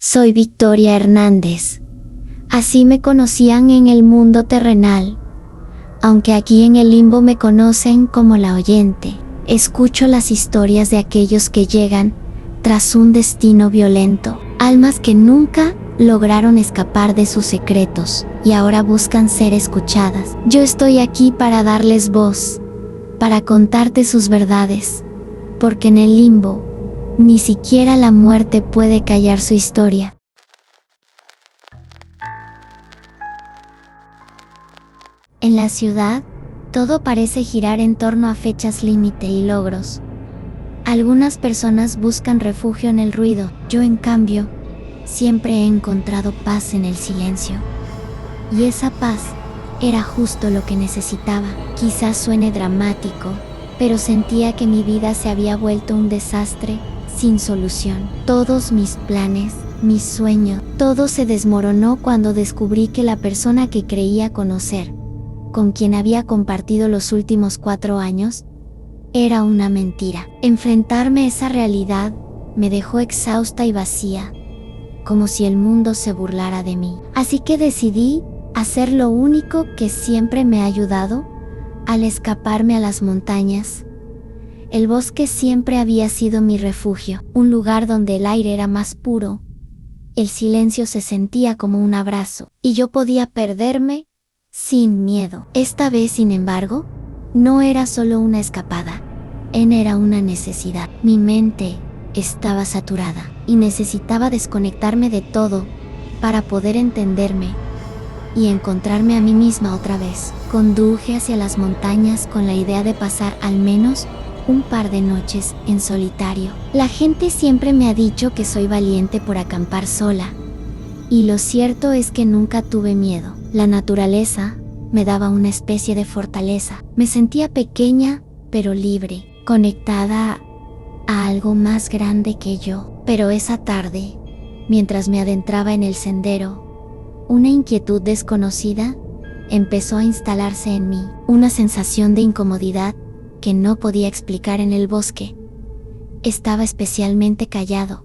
Soy Victoria Hernández. Así me conocían en el mundo terrenal, aunque aquí en el limbo me conocen como la oyente. Escucho las historias de aquellos que llegan tras un destino violento, almas que nunca lograron escapar de sus secretos y ahora buscan ser escuchadas. Yo estoy aquí para darles voz, para contarte sus verdades, porque en el limbo ni siquiera la muerte puede callar su historia. En la ciudad, todo parece girar en torno a fechas límite y logros. Algunas personas buscan refugio en el ruido, yo en cambio, siempre he encontrado paz en el silencio. Y esa paz era justo lo que necesitaba. Quizás suene dramático, pero sentía que mi vida se había vuelto un desastre sin solución. Todos mis planes, mis sueños, todo se desmoronó cuando descubrí que la persona que creía conocer, con quien había compartido los últimos 4 años, era una mentira. Enfrentarme a esa realidad me dejó exhausta y vacía, como si el mundo se burlara de mí. Así que decidí hacer lo único que siempre me ha ayudado al escaparme a las montañas. El bosque siempre había sido mi refugio, un lugar donde el aire era más puro, el silencio se sentía como un abrazo, y yo podía perderme sin miedo. Esta vez, sin embargo, no era solo una escapada, era una necesidad. Mi mente estaba saturada y necesitaba desconectarme de todo para poder entenderme y encontrarme a mí misma otra vez. Conduje hacia las montañas con la idea de pasar al menos un par de noches en solitario. La gente siempre me ha dicho que soy valiente por acampar sola, y lo cierto es que nunca tuve miedo. La naturaleza me daba una especie de fortaleza. Me sentía pequeña, pero libre, conectada a algo más grande que yo. Pero esa tarde, mientras me adentraba en el sendero, una inquietud desconocida empezó a instalarse en mí, una sensación de incomodidad que no podía explicar en el bosque. Estaba especialmente callado,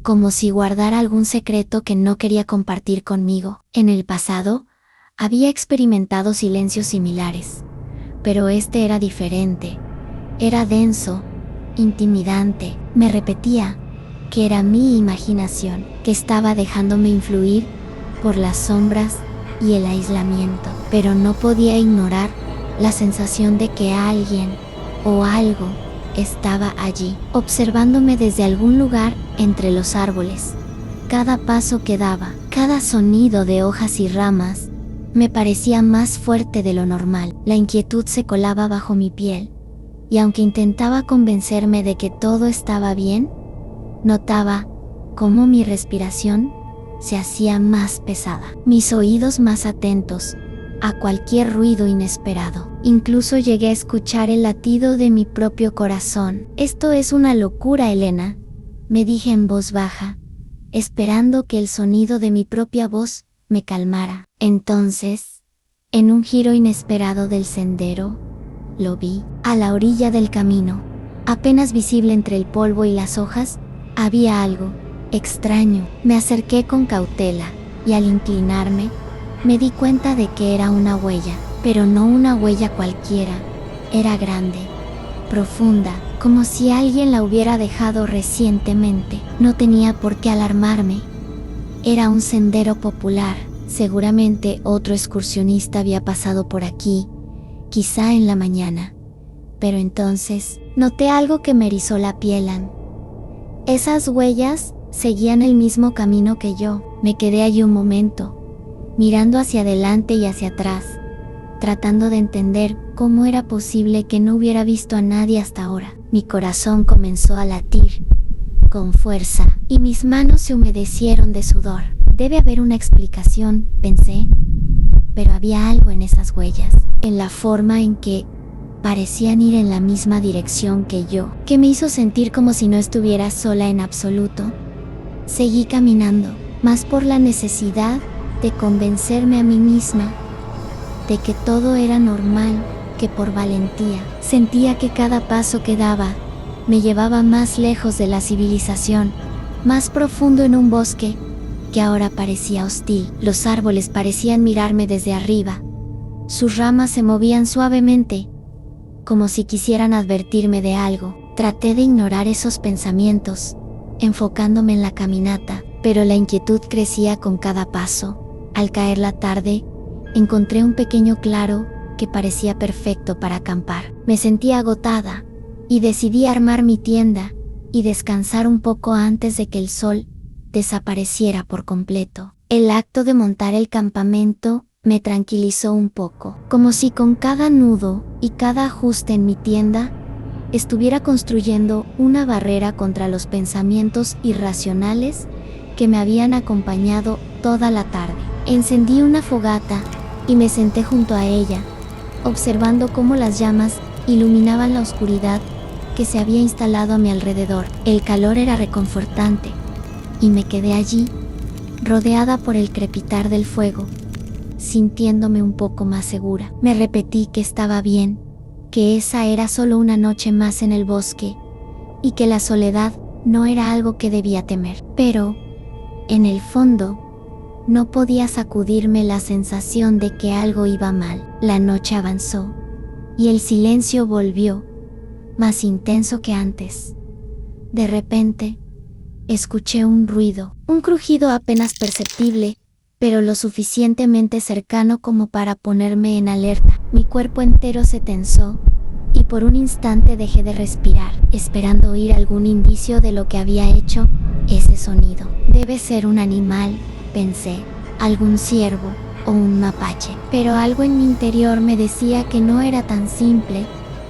como si guardara algún secreto que no quería compartir conmigo. En el pasado, había experimentado silencios similares, pero este era diferente. Era denso, intimidante. Me repetía que era mi imaginación, que estaba dejándome influir por las sombras y el aislamiento, pero no podía ignorar la sensación de que alguien o algo estaba allí, observándome desde algún lugar entre los árboles. Cada paso que daba, cada sonido de hojas y ramas, me parecía más fuerte de lo normal. La inquietud se colaba bajo mi piel, y aunque intentaba convencerme de que todo estaba bien, notaba cómo mi respiración se hacía más pesada, mis oídos más atentos a cualquier ruido inesperado. Incluso llegué a escuchar el latido de mi propio corazón. Esto es una locura, Elena, me dije en voz baja, esperando que el sonido de mi propia voz me calmara. Entonces, en un giro inesperado del sendero, lo vi. A la orilla del camino, apenas visible entre el polvo y las hojas, había algo extraño. Me acerqué con cautela, y al inclinarme, me di cuenta de que era una huella, pero no una huella cualquiera. Era grande, profunda, como si alguien la hubiera dejado recientemente. No tenía por qué alarmarme. Era un sendero popular. Seguramente otro excursionista había pasado por aquí, quizá en la mañana. Pero entonces, noté algo que me erizó la piel. Esas huellas seguían el mismo camino que yo. Me quedé allí un momento, mirando hacia adelante y hacia atrás, tratando de entender cómo era posible que no hubiera visto a nadie hasta ahora. Mi corazón comenzó a latir con fuerza, y mis manos se humedecieron de sudor. Debe haber una explicación, pensé, pero había algo en esas huellas, en la forma en que parecían ir en la misma dirección que yo, que me hizo sentir como si no estuviera sola en absoluto. Seguí caminando, más por la necesidad de convencerme a mí misma de que todo era normal que por valentía. Sentía que cada paso que daba me llevaba más lejos de la civilización, más profundo en un bosque que ahora parecía hostil. Los árboles parecían mirarme desde arriba. Sus ramas se movían suavemente, como si quisieran advertirme de algo. Traté de ignorar esos pensamientos, enfocándome en la caminata, pero la inquietud crecía con cada paso. Al caer la tarde, encontré un pequeño claro que parecía perfecto para acampar. Me sentía agotada y decidí armar mi tienda y descansar un poco antes de que el sol desapareciera por completo. El acto de montar el campamento me tranquilizó un poco, como si con cada nudo y cada ajuste en mi tienda estuviera construyendo una barrera contra los pensamientos irracionales que me habían acompañado toda la tarde. Encendí una fogata y me senté junto a ella, observando cómo las llamas iluminaban la oscuridad que se había instalado a mi alrededor. El calor era reconfortante y me quedé allí, rodeada por el crepitar del fuego, sintiéndome un poco más segura. Me repetí que estaba bien, que esa era solo una noche más en el bosque y que la soledad no era algo que debía temer. Pero, en el fondo, no podía sacudirme la sensación de que algo iba mal. La noche avanzó y el silencio volvió, más intenso que antes. De repente, escuché un ruido, un crujido apenas perceptible, pero lo suficientemente cercano como para ponerme en alerta. Mi cuerpo entero se tensó y por un instante dejé de respirar, esperando oír algún indicio de lo que había hecho ese sonido. Debe ser un animal, pensé, algún ciervo o un mapache. Pero algo en mi interior me decía que no era tan simple.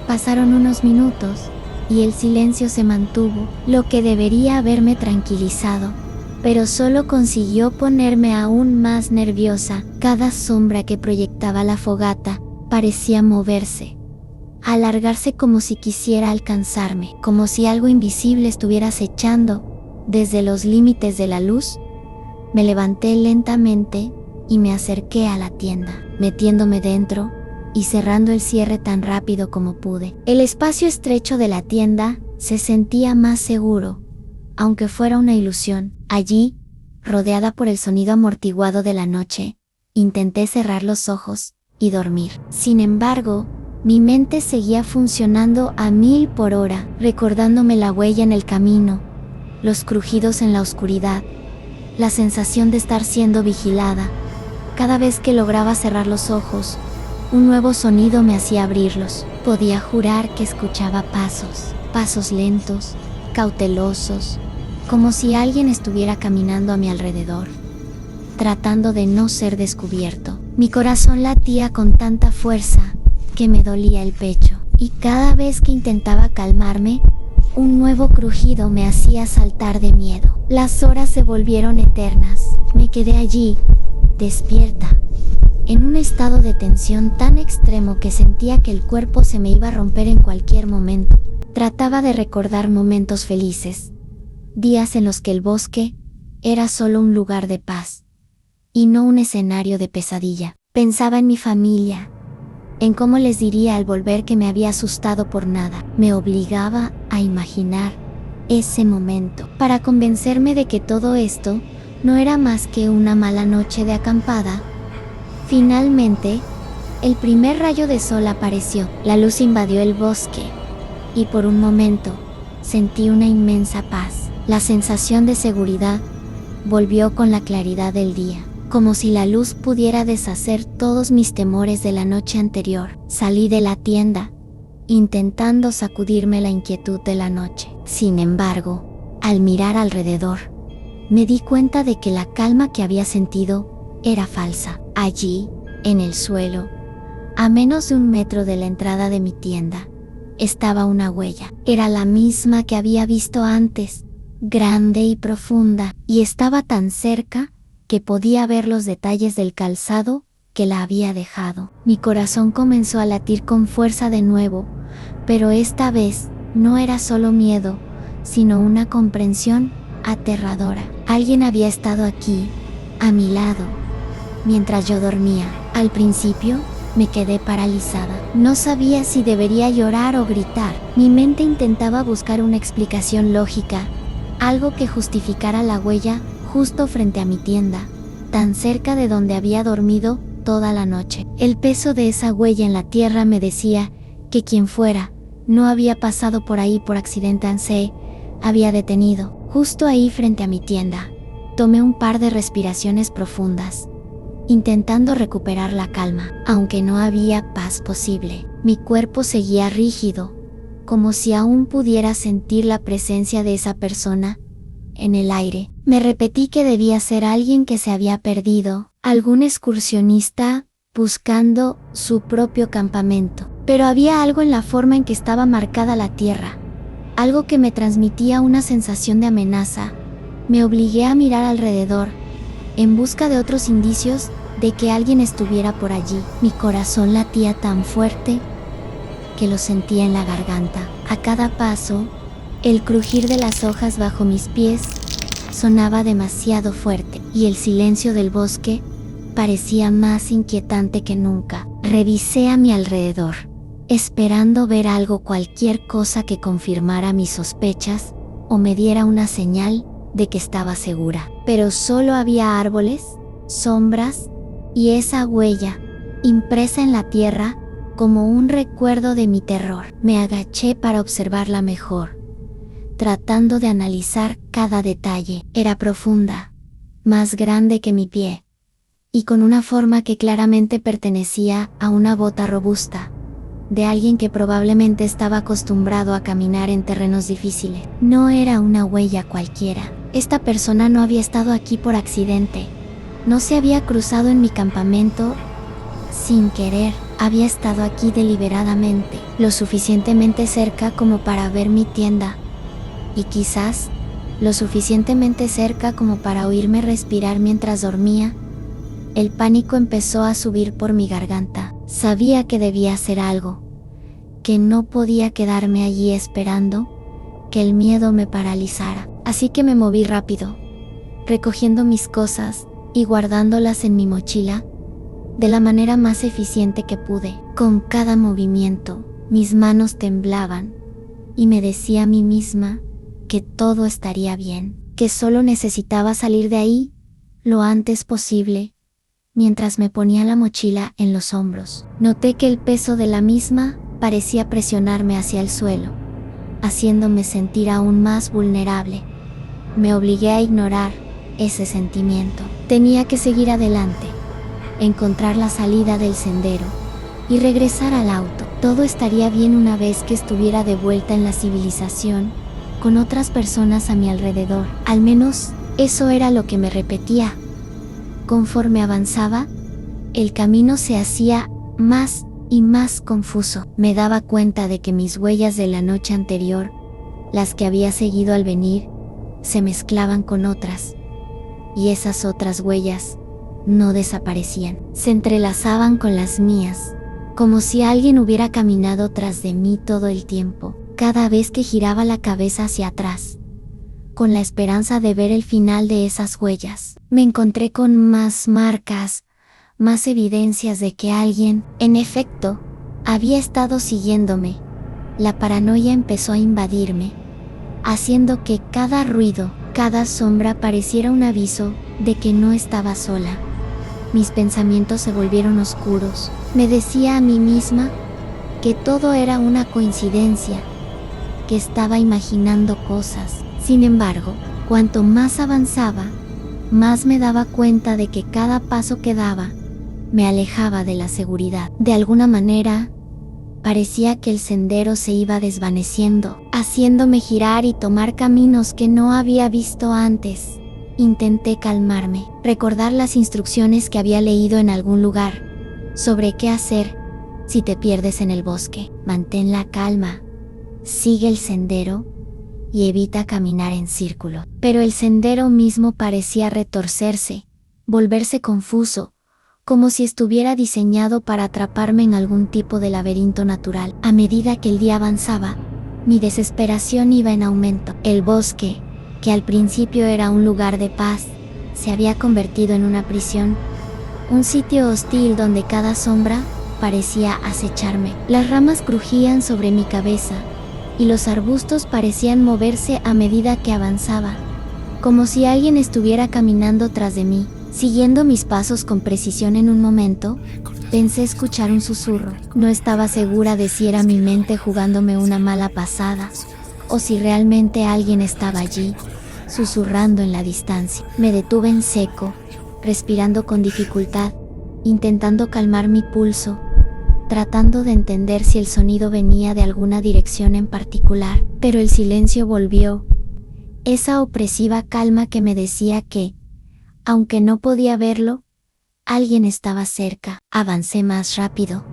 Pasaron unos minutos y el silencio se mantuvo, lo que debería haberme tranquilizado, pero solo consiguió ponerme aún más nerviosa. Cada sombra que proyectaba la fogata parecía moverse, alargarse como si quisiera alcanzarme, como si algo invisible estuviera acechando desde los límites de la luz. Me levanté lentamente y me acerqué a la tienda, metiéndome dentro y cerrando el cierre tan rápido como pude. El espacio estrecho de la tienda se sentía más seguro, aunque fuera una ilusión. Allí, rodeada por el sonido amortiguado de la noche, intenté cerrar los ojos y dormir. Sin embargo, mi mente seguía funcionando a 1000 por hora, recordándome la huella en el camino, los crujidos en la oscuridad, la sensación de estar siendo vigilada. Cada vez que lograba cerrar los ojos, un nuevo sonido me hacía abrirlos. Podía jurar que escuchaba pasos lentos, cautelosos, como si alguien estuviera caminando a mi alrededor, tratando de no ser descubierto. Mi corazón latía con tanta fuerza que me dolía el pecho, y cada vez que intentaba calmarme, un nuevo crujido me hacía saltar de miedo. Las horas se volvieron eternas. Me quedé allí, despierta, en un estado de tensión tan extremo que sentía que el cuerpo se me iba a romper en cualquier momento. Trataba de recordar momentos felices, días en los que el bosque era solo un lugar de paz y no un escenario de pesadilla. Pensaba en mi familia, en cómo les diría al volver que me había asustado por nada. Me obligaba a imaginar ese momento para convencerme de que todo esto no era más que una mala noche de acampada. Finalmente, el primer rayo de sol apareció. La luz invadió el bosque y por un momento sentí una inmensa paz. La sensación de seguridad volvió con la claridad del día, como si la luz pudiera deshacer todos mis temores de la noche anterior. Salí de la tienda, intentando sacudirme la inquietud de la noche. Sin embargo, al mirar alrededor, me di cuenta de que la calma que había sentido era falsa. Allí, en el suelo, a menos de 1 metro de la entrada de mi tienda, estaba una huella. Era la misma que había visto antes, grande y profunda, y estaba tan cerca que podía ver los detalles del calzado que la había dejado. Mi corazón comenzó a latir con fuerza de nuevo, pero esta vez no era solo miedo, sino una comprensión aterradora. Alguien había estado aquí, a mi lado, mientras yo dormía. Al principio, me quedé paralizada. No sabía si debería llorar o gritar. Mi mente intentaba buscar una explicación lógica, algo que justificara la huella justo frente a mi tienda, tan cerca de donde había dormido toda la noche. El peso de esa huella en la tierra me decía que quien fuera no había pasado por ahí por accidente, se había detenido justo ahí frente a mi tienda. Tomé un par de respiraciones profundas, intentando recuperar la calma, aunque no había paz posible. Mi cuerpo seguía rígido, como si aún pudiera sentir la presencia de esa persona en el aire. Me repetí que debía ser alguien que se había perdido, algún excursionista buscando su propio campamento. Pero había algo en la forma en que estaba marcada la tierra, algo que me transmitía una sensación de amenaza. Me obligué a mirar alrededor, en busca de otros indicios de que alguien estuviera por allí. Mi corazón latía tan fuerte que lo sentía en la garganta. A cada paso, el crujir de las hojas bajo mis pies sonaba demasiado fuerte, y el silencio del bosque parecía más inquietante que nunca. Revisé a mi alrededor, esperando ver algo, cualquier cosa que confirmara mis sospechas o me diera una señal de que estaba segura. Pero solo había árboles, sombras y esa huella, impresa en la tierra como un recuerdo de mi terror. Me agaché para observarla mejor, tratando de analizar cada detalle. Era profunda, más grande que mi pie, y con una forma que claramente pertenecía a una bota robusta, de alguien que probablemente estaba acostumbrado a caminar en terrenos difíciles. No era una huella cualquiera. Esta persona no había estado aquí por accidente. No se había cruzado en mi campamento sin querer. Había estado aquí deliberadamente, lo suficientemente cerca como para ver mi tienda, y quizás lo suficientemente cerca como para oírme respirar mientras dormía. El pánico empezó a subir por mi garganta. Sabía que debía hacer algo, que no podía quedarme allí esperando que el miedo me paralizara. Así que me moví rápido, recogiendo mis cosas y guardándolas en mi mochila de la manera más eficiente que pude. Con cada movimiento, mis manos temblaban y me decía a mí misma que todo estaría bien, que solo necesitaba salir de ahí lo antes posible. Mientras me ponía la mochila en los hombros, noté que el peso de la misma parecía presionarme hacia el suelo, haciéndome sentir aún más vulnerable. Me obligué a ignorar ese sentimiento. Tenía que seguir adelante, encontrar la salida del sendero y regresar al auto. Todo estaría bien una vez que estuviera de vuelta en la civilización, con otras personas a mi alrededor. Al menos eso era lo que me repetía. Conforme avanzaba, el camino se hacía más y más confuso. Me daba cuenta de que mis huellas de la noche anterior, las que había seguido al venir, se mezclaban con otras, y esas otras huellas no desaparecían. Se entrelazaban con las mías, como si alguien hubiera caminado tras de mí todo el tiempo, cada vez que giraba la cabeza hacia atrás, con la esperanza de ver el final de esas huellas. Me encontré con más marcas, más evidencias de que alguien, en efecto, había estado siguiéndome. La paranoia empezó a invadirme, haciendo que cada ruido, cada sombra pareciera un aviso de que no estaba sola. Mis pensamientos se volvieron oscuros. Me decía a mí misma que todo era una coincidencia, que estaba imaginando cosas. Sin embargo, cuanto más avanzaba, más me daba cuenta de que cada paso que daba me alejaba de la seguridad. De alguna manera, parecía que el sendero se iba desvaneciendo, haciéndome girar y tomar caminos que no había visto antes. Intenté calmarme, recordar las instrucciones que había leído en algún lugar sobre qué hacer si te pierdes en el bosque. Mantén la calma, sigue el sendero y evita caminar en círculo. Pero el sendero mismo parecía retorcerse, volverse confuso, como si estuviera diseñado para atraparme en algún tipo de laberinto natural. A medida que el día avanzaba, mi desesperación iba en aumento. El bosque, que al principio era un lugar de paz, se había convertido en una prisión, un sitio hostil donde cada sombra parecía acecharme. Las ramas crujían sobre mi cabeza, y los arbustos parecían moverse a medida que avanzaba, como si alguien estuviera caminando tras de mí, siguiendo mis pasos con precisión. En un momento, pensé escuchar un susurro. No estaba segura de si era mi mente jugándome una mala pasada, o si realmente alguien estaba allí, susurrando en la distancia. Me detuve en seco, respirando con dificultad, intentando calmar mi pulso, tratando de entender si el sonido venía de alguna dirección en particular. Pero el silencio volvió, esa opresiva calma que me decía que, aunque no podía verlo, alguien estaba cerca. Avancé más rápido,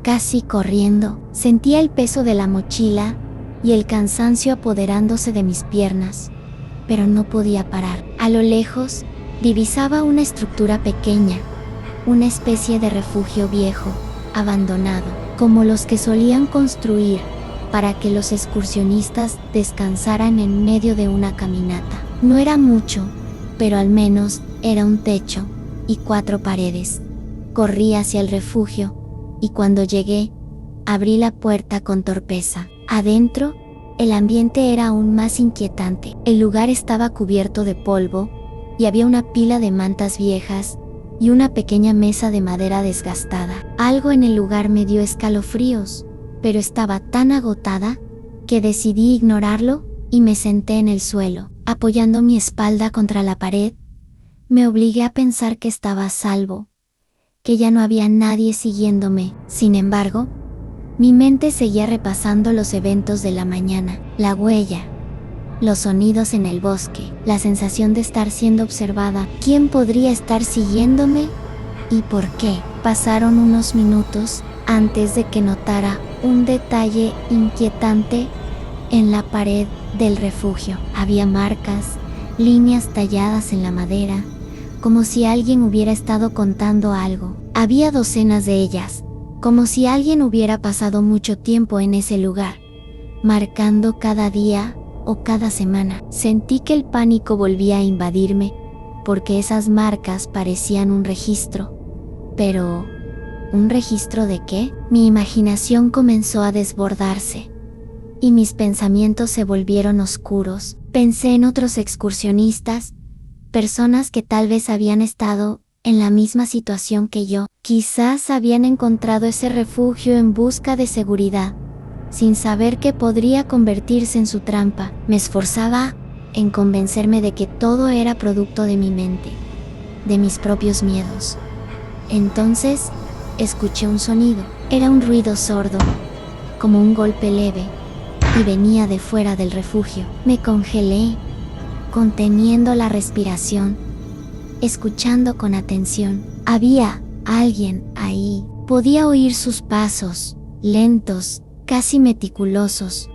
casi corriendo. Sentía el peso de la mochila y el cansancio apoderándose de mis piernas, pero no podía parar. A lo lejos, divisaba una estructura pequeña, una especie de refugio viejo, abandonado, como los que solían construir para que los excursionistas descansaran en medio de una caminata. No era mucho, pero al menos era un techo y 4 paredes. Corrí hacia el refugio, y cuando llegué, abrí la puerta con torpeza. Adentro, el ambiente era aún más inquietante. El lugar estaba cubierto de polvo, y había una pila de mantas viejas y una pequeña mesa de madera desgastada. Algo en el lugar me dio escalofríos, pero estaba tan agotada que decidí ignorarlo y me senté en el suelo. Apoyando mi espalda contra la pared, me obligué a pensar que estaba a salvo, que ya no había nadie siguiéndome. Sin embargo, mi mente seguía repasando los eventos de la mañana, la huella, los sonidos en el bosque, la sensación de estar siendo observada. ¿Quién podría estar siguiéndome? ¿Y por qué? Pasaron unos minutos antes de que notara un detalle inquietante en la pared del refugio. Había marcas, líneas talladas en la madera, como si alguien hubiera estado contando algo. Había docenas de ellas, como si alguien hubiera pasado mucho tiempo en ese lugar, marcando cada día o cada semana. Sentí que el pánico volvía a invadirme, porque esas marcas parecían un registro. Pero, ¿un registro de qué? Mi imaginación comenzó a desbordarse, y mis pensamientos se volvieron oscuros. Pensé en otros excursionistas, personas que tal vez habían estado en la misma situación que yo. Quizás habían encontrado ese refugio en busca de seguridad, sin saber que podría convertirse en su trampa. Me esforzaba en convencerme de que todo era producto de mi mente, de mis propios miedos. Entonces, escuché un sonido. Era un ruido sordo, como un golpe leve, y venía de fuera del refugio. Me congelé, conteniendo la respiración, escuchando con atención. Había alguien ahí. Podía oír sus pasos, lentos, casi meticulosos,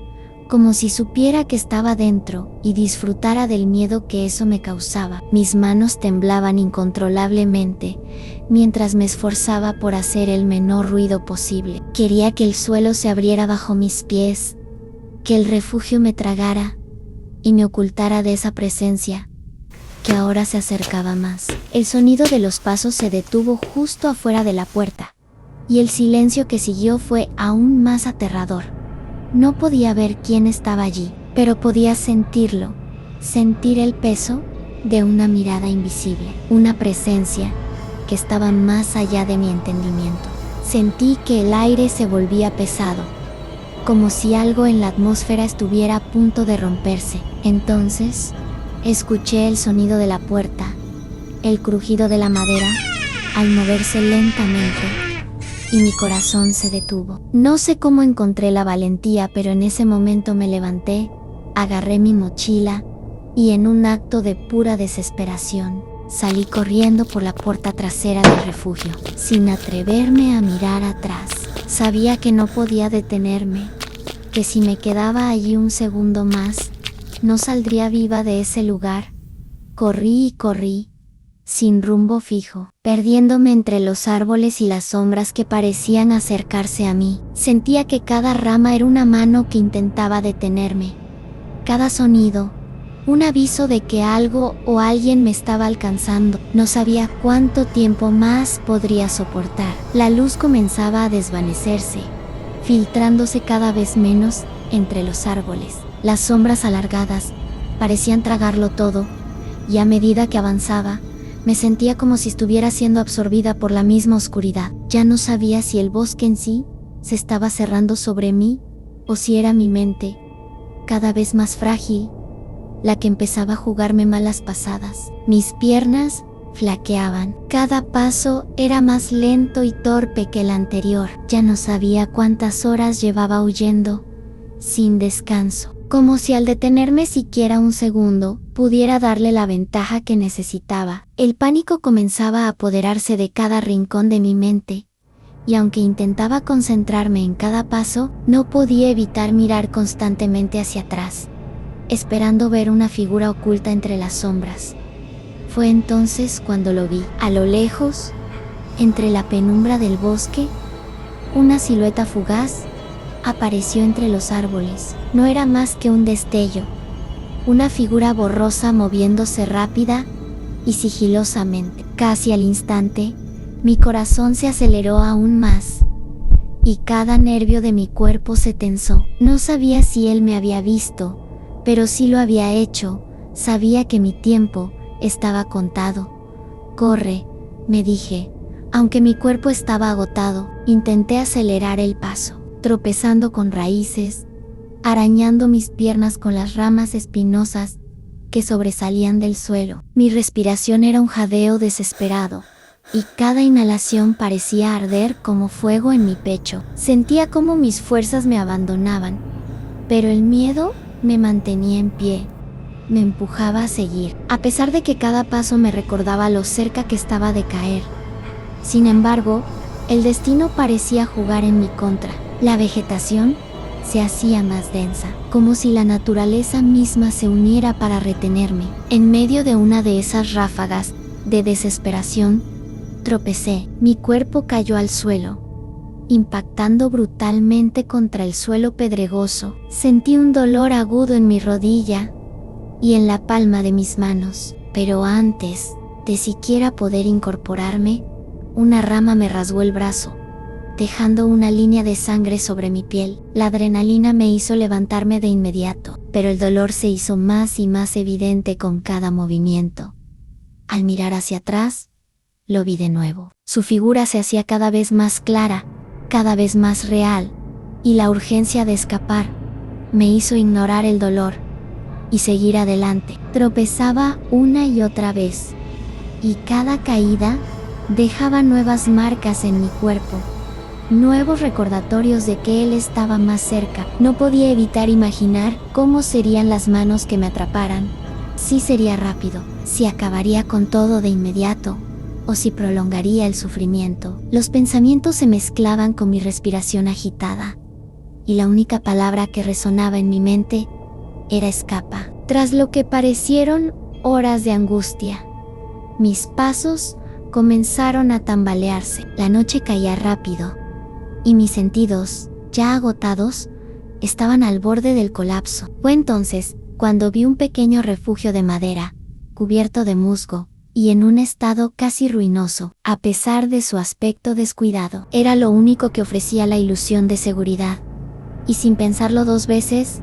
como si supiera que estaba dentro y disfrutara del miedo que eso me causaba. Mis manos temblaban incontrolablemente mientras me esforzaba por hacer el menor ruido posible. Quería que el suelo se abriera bajo mis pies, que el refugio me tragara y me ocultara de esa presencia que ahora se acercaba más. El sonido de los pasos se detuvo justo afuera de la puerta, y el silencio que siguió fue aún más aterrador. No podía ver quién estaba allí, pero podía sentirlo, sentir el peso de una mirada invisible, una presencia que estaba más allá de mi entendimiento. Sentí que el aire se volvía pesado, como si algo en la atmósfera estuviera a punto de romperse. Entonces, escuché el sonido de la puerta, el crujido de la madera al moverse lentamente, y mi corazón se detuvo. No sé cómo encontré la valentía, pero en ese momento me levanté, agarré mi mochila, y en un acto de pura desesperación, salí corriendo por la puerta trasera del refugio, sin atreverme a mirar atrás. Sabía que no podía detenerme, que si me quedaba allí un segundo más, no saldría viva de ese lugar. Corrí y corrí, sin rumbo fijo, perdiéndome entre los árboles y las sombras que parecían acercarse a mí. Sentía que cada rama era una mano que intentaba detenerme. Cada sonido, un aviso de que algo o alguien me estaba alcanzando. No sabía cuánto tiempo más podría soportar. La luz comenzaba a desvanecerse, filtrándose cada vez menos, entre los árboles. Las sombras alargadas parecían tragarlo todo, y a medida que avanzaba, me sentía como si estuviera siendo absorbida por la misma oscuridad. Ya no sabía si el bosque en sí se estaba cerrando sobre mí, o si era mi mente, cada vez más frágil, la que empezaba a jugarme malas pasadas. Mis piernas flaqueaban. Cada paso era más lento y torpe que el anterior. Ya no sabía cuántas horas llevaba huyendo, sin descanso. Como si al detenerme siquiera un segundo, pudiera darle la ventaja que necesitaba. El pánico comenzaba a apoderarse de cada rincón de mi mente, y aunque intentaba concentrarme en cada paso, no podía evitar mirar constantemente hacia atrás, esperando ver una figura oculta entre las sombras. Fue entonces cuando lo vi. A lo lejos, entre la penumbra del bosque, una silueta fugaz apareció entre los árboles. No era más que un destello, una figura borrosa moviéndose rápida y sigilosamente. Casi al instante, mi corazón se aceleró aún más, y cada nervio de mi cuerpo se tensó. No sabía si él me había visto, pero sí lo había hecho. Sabía que mi tiempo estaba contado. «Corre», me dije, aunque mi cuerpo estaba agotado. Intenté acelerar el paso, tropezando con raíces, arañando mis piernas con las ramas espinosas que sobresalían del suelo. Mi respiración era un jadeo desesperado, y cada inhalación parecía arder como fuego en mi pecho. Sentía como mis fuerzas me abandonaban, pero el miedo me mantenía en pie. Me empujaba a seguir, a pesar de que cada paso me recordaba lo cerca que estaba de caer. Sin embargo, el destino parecía jugar en mi contra. La vegetación se hacía más densa, como si la naturaleza misma se uniera para retenerme. En medio de una de esas ráfagas de desesperación, tropecé. Mi cuerpo cayó al suelo, impactando brutalmente contra el suelo pedregoso. Sentí un dolor agudo en mi rodilla y en la palma de mis manos, pero antes de siquiera poder incorporarme, una rama me rasgó el brazo, dejando una línea de sangre sobre mi piel. La adrenalina me hizo levantarme de inmediato, pero el dolor se hizo más y más evidente con cada movimiento. Al mirar hacia atrás, lo vi de nuevo. Su figura se hacía cada vez más clara, cada vez más real, y la urgencia de escapar me hizo ignorar el dolor y seguir adelante. Tropezaba una y otra vez, y cada caída dejaba nuevas marcas en mi cuerpo, nuevos recordatorios de que él estaba más cerca. No podía evitar imaginar cómo serían las manos que me atraparan, si sería rápido, si acabaría con todo de inmediato, o si prolongaría el sufrimiento. Los pensamientos se mezclaban con mi respiración agitada, y la única palabra que resonaba en mi mente era escapa. Tras lo que parecieron horas de angustia, mis pasos comenzaron a tambalearse. La noche caía rápido, y mis sentidos, ya agotados, estaban al borde del colapso. Fue entonces cuando vi un pequeño refugio de madera, cubierto de musgo, y en un estado casi ruinoso, a pesar de su aspecto descuidado. Era lo único que ofrecía la ilusión de seguridad, y sin pensarlo dos veces,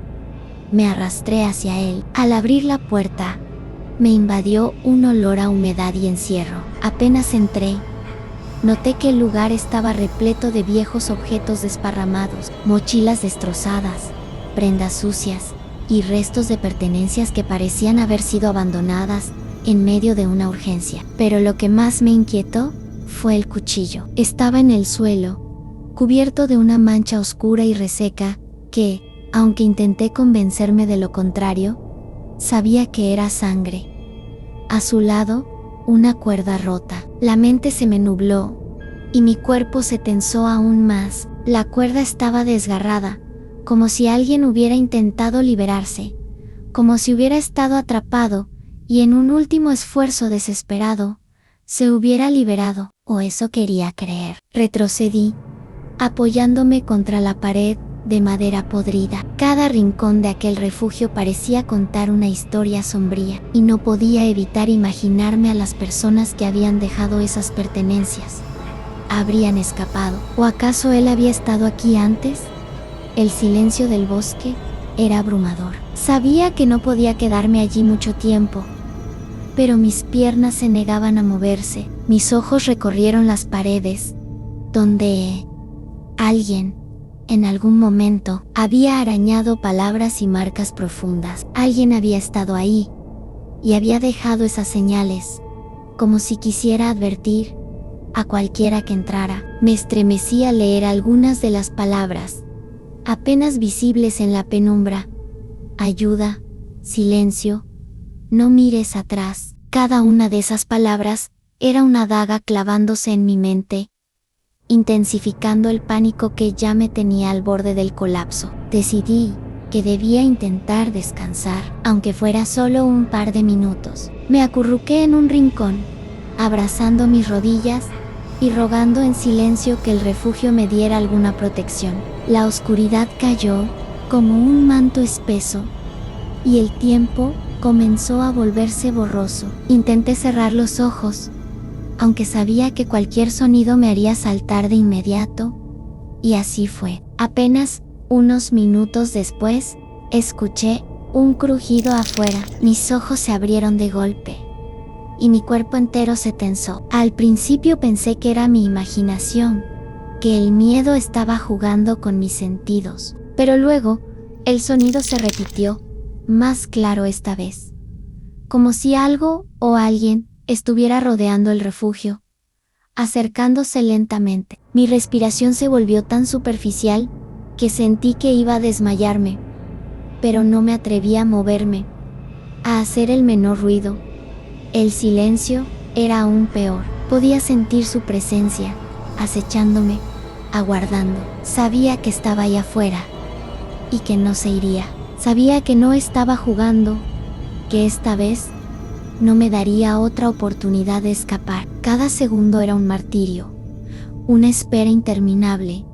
me arrastré hacia él. Al abrir la puerta, me invadió un olor a humedad y encierro. Apenas entré, noté que el lugar estaba repleto de viejos objetos desparramados, mochilas destrozadas, prendas sucias y restos de pertenencias que parecían haber sido abandonadas en medio de una urgencia. Pero lo que más me inquietó fue el cuchillo. Estaba en el suelo, cubierto de una mancha oscura y reseca que, aunque intenté convencerme de lo contrario, sabía que era sangre. A su lado, una cuerda rota. La mente se me nubló, y mi cuerpo se tensó aún más. La cuerda estaba desgarrada, como si alguien hubiera intentado liberarse, como si hubiera estado atrapado, y en un último esfuerzo desesperado, se hubiera liberado, o eso quería creer. Retrocedí, apoyándome contra la pared de madera podrida. Cada rincón de aquel refugio parecía contar una historia sombría, y no podía evitar imaginarme a las personas que habían dejado esas pertenencias. ¿Habrían escapado? ¿O acaso él había estado aquí antes? El silencio del bosque era abrumador. Sabía que no podía quedarme allí mucho tiempo, pero mis piernas se negaban a moverse. Mis ojos recorrieron las paredes, donde alguien, en algún momento, había arañado palabras y marcas profundas. Alguien había estado ahí, y había dejado esas señales, como si quisiera advertir a cualquiera que entrara. Me estremecí al leer algunas de las palabras, apenas visibles en la penumbra. Ayuda, silencio, no mires atrás. Cada una de esas palabras era una daga clavándose en mi mente, intensificando el pánico que ya me tenía al borde del colapso. Decidí que debía intentar descansar, aunque fuera solo un par de minutos. Me acurruqué en un rincón, abrazando mis rodillas y rogando en silencio que el refugio me diera alguna protección. La oscuridad cayó como un manto espeso, y el tiempo comenzó a volverse borroso. Intenté cerrar los ojos, aunque sabía que cualquier sonido me haría saltar de inmediato, y así fue. Apenas unos minutos después, escuché un crujido afuera. Mis ojos se abrieron de golpe, y mi cuerpo entero se tensó. Al principio pensé que era mi imaginación, que el miedo estaba jugando con mis sentidos, pero luego el sonido se repitió, más claro esta vez, como si algo o alguien estuviera rodeando el refugio, acercándose lentamente. Mi respiración se volvió tan superficial que sentí que iba a desmayarme, pero no me atreví a moverme, a hacer el menor ruido. El silencio era aún peor. Podía sentir su presencia, acechándome, aguardando. Sabía que estaba allá afuera y que no se iría. Sabía que no estaba jugando, que esta vez no me daría otra oportunidad de escapar. Cada segundo era un martirio, una espera interminable,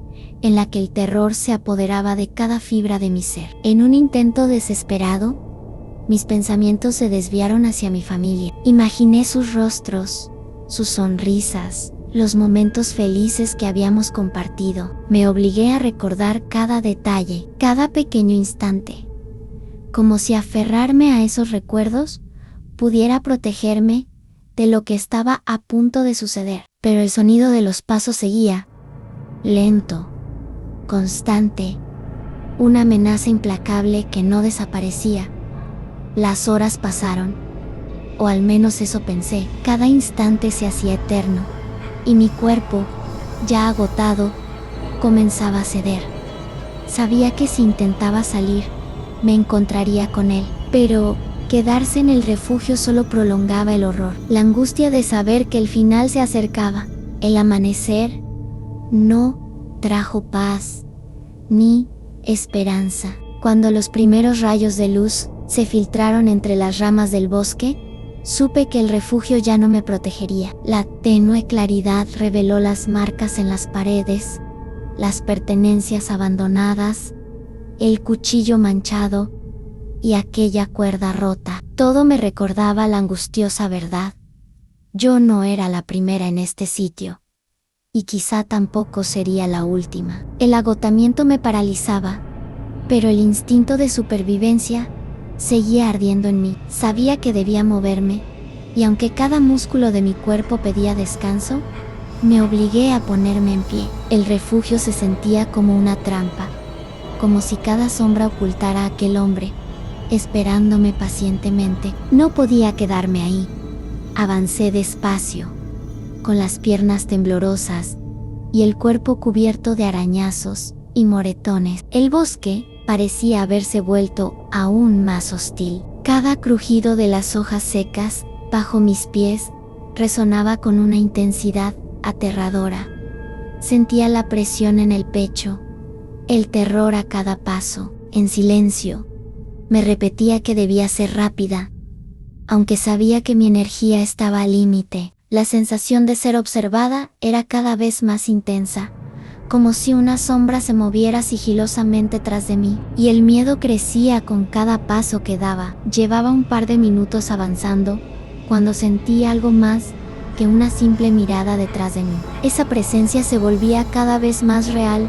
en la que el terror se apoderaba de cada fibra de mi ser. En un intento desesperado, mis pensamientos se desviaron hacia mi familia. Imaginé sus rostros, sus sonrisas, los momentos felices que habíamos compartido. Me obligué a recordar cada detalle, cada pequeño instante, como si aferrarme a esos recuerdos pudiera protegerme de lo que estaba a punto de suceder. Pero el sonido de los pasos seguía, lento, constante, una amenaza implacable que no desaparecía. Las horas pasaron, o al menos eso pensé. Cada instante se hacía eterno, y mi cuerpo, ya agotado, comenzaba a ceder. Sabía que si intentaba salir, me encontraría con él, pero quedarse en el refugio solo prolongaba el horror. La angustia de saber que el final se acercaba. El amanecer no trajo paz ni esperanza. Cuando los primeros rayos de luz se filtraron entre las ramas del bosque, supe que el refugio ya no me protegería. La tenue claridad reveló las marcas en las paredes, las pertenencias abandonadas, el cuchillo manchado y aquella cuerda rota. Todo me recordaba la angustiosa verdad. Yo no era la primera en este sitio, y quizá tampoco sería la última. El agotamiento me paralizaba, pero el instinto de supervivencia seguía ardiendo en mí. Sabía que debía moverme, y aunque cada músculo de mi cuerpo pedía descanso, me obligué a ponerme en pie. El refugio se sentía como una trampa, como si cada sombra ocultara a aquel hombre, esperándome pacientemente. No podía quedarme ahí. Avancé despacio, con las piernas temblorosas y el cuerpo cubierto de arañazos y moretones. El bosque parecía haberse vuelto aún más hostil. Cada crujido de las hojas secas bajo mis pies resonaba con una intensidad aterradora. Sentía la presión en el pecho, el terror a cada paso. En silencio, me repetía que debía ser rápida, aunque sabía que mi energía estaba al límite. La sensación de ser observada era cada vez más intensa, como si una sombra se moviera sigilosamente tras de mí, y el miedo crecía con cada paso que daba. Llevaba un par de minutos avanzando, cuando sentí algo más que una simple mirada detrás de mí. Esa presencia se volvía cada vez más real,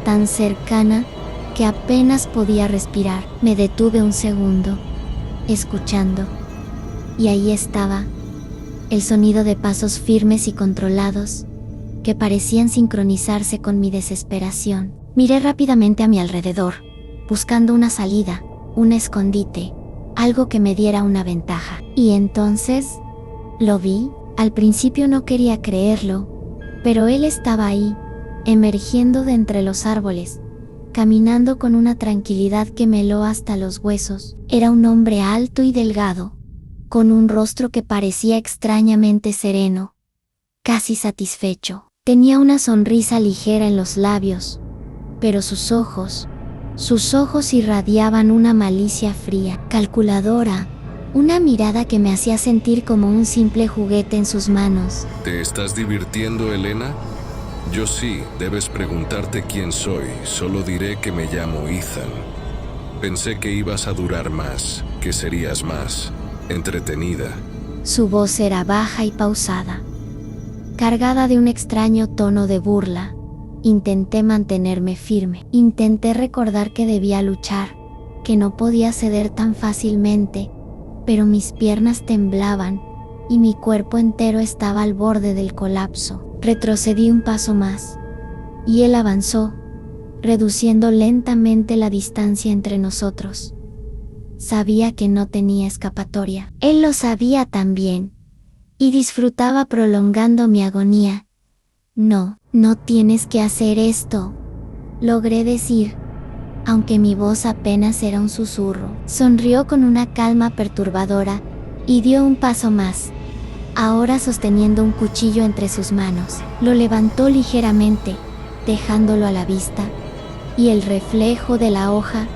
tan cercana que apenas podía respirar. Me detuve un segundo, escuchando, y ahí estaba, el sonido de pasos firmes y controlados, que parecían sincronizarse con mi desesperación. Miré rápidamente a mi alrededor, buscando una salida, un escondite, algo que me diera una ventaja. Y entonces, lo vi. Al principio no quería creerlo, pero él estaba ahí, emergiendo de entre los árboles, caminando con una tranquilidad que me heló hasta los huesos. Era un hombre alto y delgado, con un rostro que parecía extrañamente sereno, casi satisfecho. Tenía una sonrisa ligera en los labios, pero sus ojos irradiaban una malicia fría, calculadora, una mirada que me hacía sentir como un simple juguete en sus manos. ¿Te estás divirtiendo, Elena? Yo sí, debes preguntarte quién soy. Solo diré que me llamo Ethan. Pensé que ibas a durar más, que serías más entretenida. Su voz era baja y pausada, cargada de un extraño tono de burla. Intenté mantenerme firme. Intenté recordar que debía luchar, que no podía ceder tan fácilmente, pero mis piernas temblaban y mi cuerpo entero estaba al borde del colapso. Retrocedí un paso más, y él avanzó, reduciendo lentamente la distancia entre nosotros. Sabía que no tenía escapatoria. Él lo sabía también, y disfrutaba prolongando mi agonía. No tienes que hacer esto, logré decir, aunque mi voz apenas era un susurro. Sonrió con una calma perturbadora y dio un paso más, ahora sosteniendo un cuchillo entre sus manos. Lo levantó ligeramente, dejándolo a la vista, y el reflejo de la hoja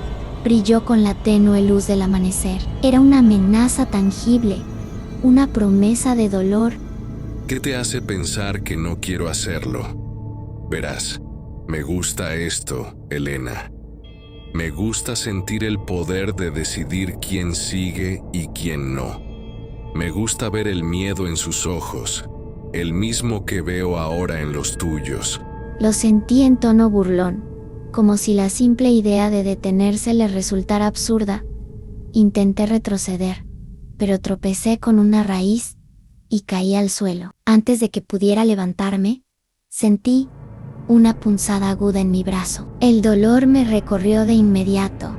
brilló con la tenue luz del amanecer. Era una amenaza tangible, una promesa de dolor. ¿Qué te hace pensar que no quiero hacerlo? Verás, me gusta esto, Elena. Me gusta sentir el poder de decidir quién sigue y quién no. Me gusta ver el miedo en sus ojos, el mismo que veo ahora en los tuyos. Lo sentí en tono burlón, como si la simple idea de detenerse le resultara absurda. Intenté retroceder, pero tropecé con una raíz y caí al suelo. Antes de que pudiera levantarme, sentí una punzada aguda en mi brazo. El dolor me recorrió de inmediato,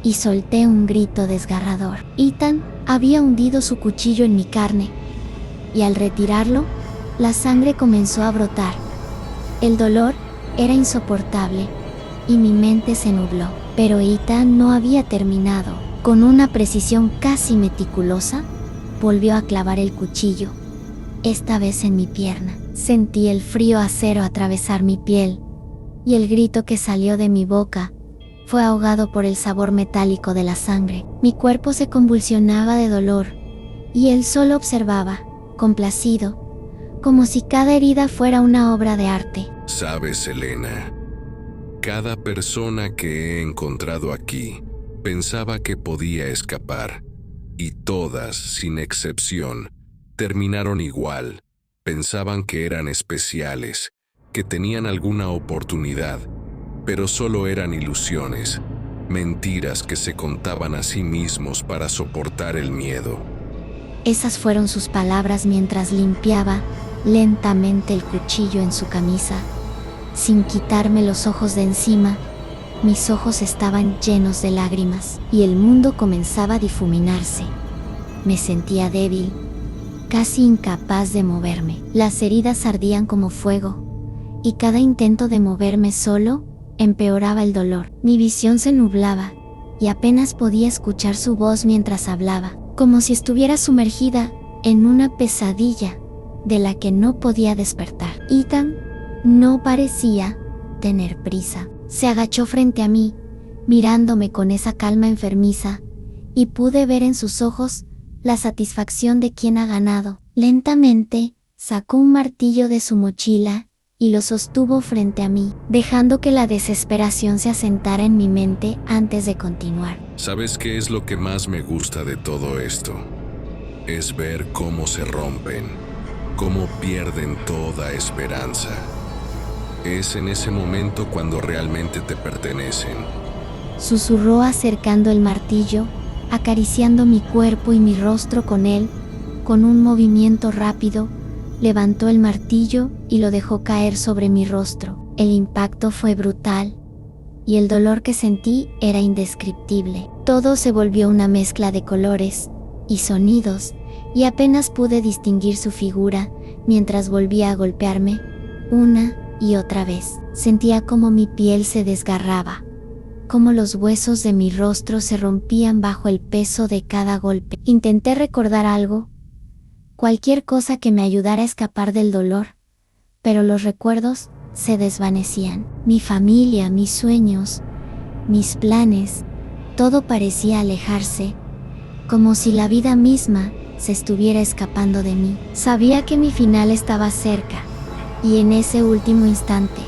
y solté un grito desgarrador. Ethan había hundido su cuchillo en mi carne, y al retirarlo, la sangre comenzó a brotar. El dolor era insoportable, y mi mente se nubló. Pero Ethan no había terminado. Con una precisión casi meticulosa, volvió a clavar el cuchillo, esta vez en mi pierna. Sentí el frío acero atravesar mi piel, y el grito que salió de mi boca fue ahogado por el sabor metálico de la sangre. Mi cuerpo se convulsionaba de dolor, y él solo observaba, complacido, como si cada herida fuera una obra de arte. Sabes, Elena, cada persona que he encontrado aquí pensaba que podía escapar, y todas, sin excepción, terminaron igual. Pensaban que eran especiales, que tenían alguna oportunidad, pero solo eran ilusiones, mentiras que se contaban a sí mismos para soportar el miedo. Esas fueron sus palabras mientras limpiaba lentamente el cuchillo en su camisa. Sin quitarme los ojos de encima, mis ojos estaban llenos de lágrimas, y el mundo comenzaba a difuminarse. Me sentía débil, casi incapaz de moverme. Las heridas ardían como fuego, y cada intento de moverme solo empeoraba el dolor. Mi visión se nublaba, y apenas podía escuchar su voz mientras hablaba, como si estuviera sumergida en una pesadilla de la que no podía despertar. Ethan no parecía tener prisa. Se agachó frente a mí, mirándome con esa calma enfermiza, y pude ver en sus ojos la satisfacción de quien ha ganado. Lentamente, sacó un martillo de su mochila y lo sostuvo frente a mí, dejando que la desesperación se asentara en mi mente antes de continuar. ¿Sabes qué es lo que más me gusta de todo esto? Es ver cómo se rompen, cómo pierden toda esperanza. Es en ese momento cuando realmente te pertenecen, susurró acercando el martillo, acariciando mi cuerpo y mi rostro con él. Con un movimiento rápido, levantó el martillo y lo dejó caer sobre mi rostro. El impacto fue brutal, y el dolor que sentí era indescriptible. Todo se volvió una mezcla de colores y sonidos, y apenas pude distinguir su figura mientras volvía a golpearme una y otra vez. Sentía como mi piel se desgarraba, como los huesos de mi rostro se rompían bajo el peso de cada golpe. Intenté recordar algo, cualquier cosa que me ayudara a escapar del dolor, pero los recuerdos se desvanecían. Mi familia, mis sueños, mis planes, todo parecía alejarse, como si la vida misma se estuviera escapando de mí. Sabía que mi final estaba cerca, y en ese último instante,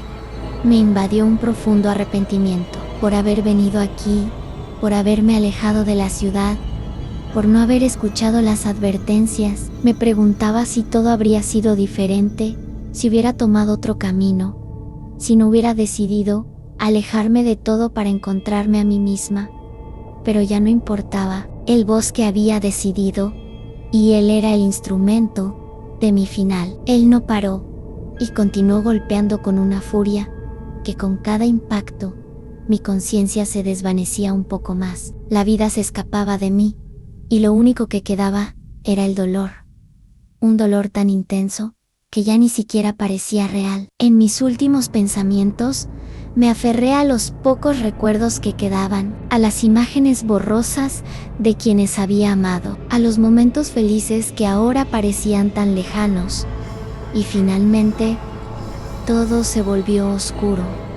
me invadió un profundo arrepentimiento por haber venido aquí, por haberme alejado de la ciudad, por no haber escuchado las advertencias. Me preguntaba si todo habría sido diferente, si hubiera tomado otro camino, si no hubiera decidido alejarme de todo para encontrarme a mí misma. Pero ya no importaba, el bosque había decidido, y él era el instrumento de mi final. Él no paró, y continuó golpeando con una furia, que con cada impacto, mi conciencia se desvanecía un poco más. La vida se escapaba de mí, y lo único que quedaba era el dolor. Un dolor tan intenso, que ya ni siquiera parecía real. En mis últimos pensamientos, me aferré a los pocos recuerdos que quedaban, a las imágenes borrosas de quienes había amado, a los momentos felices que ahora parecían tan lejanos. Y finalmente, todo se volvió oscuro.